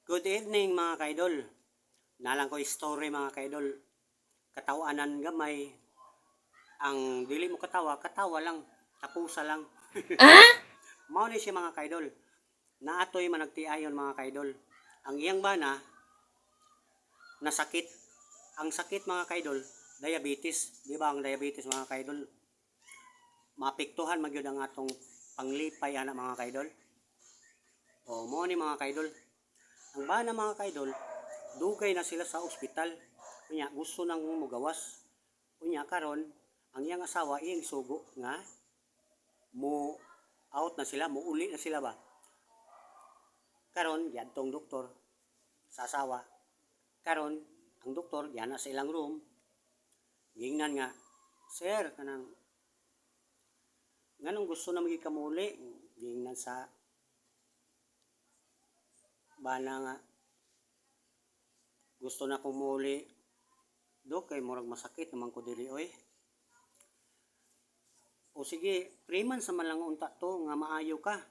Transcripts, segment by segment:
Good evening mga kaidol. Nalang ko story mga kaidol. Katawanan gamay. Ang dili mo katawa, katawa lang. Tapusa lang. Mao ni siya mga kaidol. Naatoy managtiayon mga kaidol. Ang iyang bana nasakit. Ang sakit mga kaidol, diabetes. Di ba ang diabetes mga kaidol? Mapiktuhan magyud ang atong panglipay ana mga kaidol. O mo ni mga kaidol. Ang bana mga kaidol, dugay na sila sa ospital. Unya gusto nang mugawas. Unya karon ang iyang asawa iyang sugo nga mo out na sila, mo uli na sila ba. Karon yadtong doktor sa asawa. Karon ang doktor diyan na sa ilang room. Gingnan nga, "Sir, kanang nganong gusto na magi kamuli?" Gingnan sa bana nga, "Gusto na ko muli, Dok, kay murag masakit naman ko diri oy." "O sige, 3 months sa malang unta to nga maayo ka."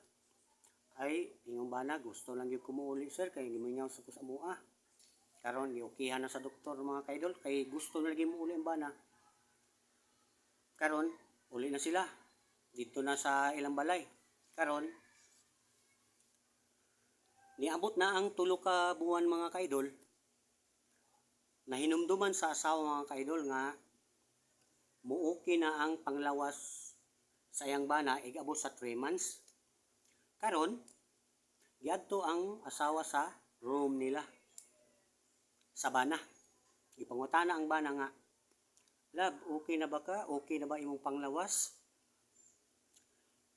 "Ay, ingong bana, gusto lang gyud ko muuli sir, kay gimingaw sa kus amoa." Karon giukihan na sa doktor mga kaidol, kay gusto na lagi muuli ang bana. Karon uli na sila dito na sa ilang balay. Karon niabot na ang 3 ka buwan mga kaidol. Nahinumduman sa asawa mga kaidol nga muuki na ang panglawas sa iyang bana igabot sa 3 months. Karon giadto ang asawa sa room nila sa bana. Gipangutana ang bana nga, "Love, okay na ba ka? Okay na ba imong panglawas?"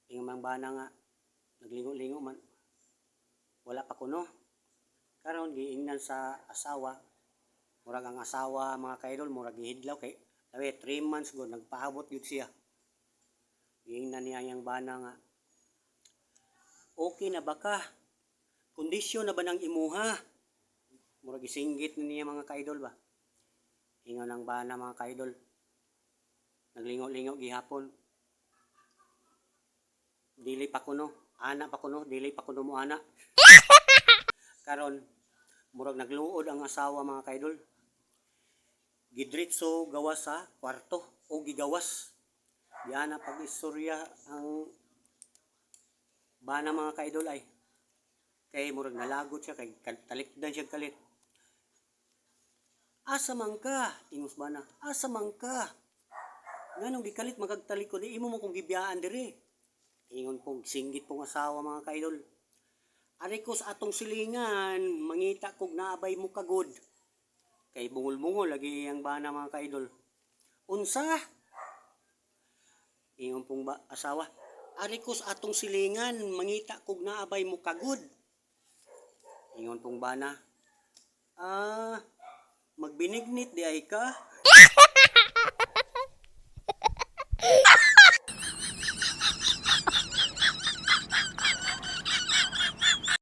Ingon ang bana nga naglingo-lingo man, "Wala pa kuno." Karon giingnan sa asawa, murag ang asawa mga kaidol murag gihidlaw kay labi 3 months gud nagpaabot gyud siya. Giingnan niya yang bana nga, "Okay na ba ka? Kondisyon na ba ng imuha?" Murag gisinggit niya mga kaidol ba. Ingon ang bana mga kaidol, naglingo-lingo gihapon, "Dili pa kuno, ana pa kuno, dili pa kuno mo ana." Karon murag nagluod ang asawa mga kaidol. Gidritso gawas sa kwarto o gigawas. Diana pag-istorya ang bana mga kaidol ay kay murag nalagot siya kay talikdan siya kalit. "Asa man ka?" Ingos bana. "Asa man ka? Nganong gikalit magagtalikod imo mo kong gibiyaan diri." Ingon pong singgit pong asawa mga kaidol, "Ari ko sa atong silingan, mangita kog naabay mo kagod." Kay bungol-bungol lagi ang bana mga kaidol. "Unsa?" Ingon pong asawa, "Ari ko sa atong silingan, mangita kog naabay mo kagod." Ingon pong bana, "Magbinignit di ay ka?"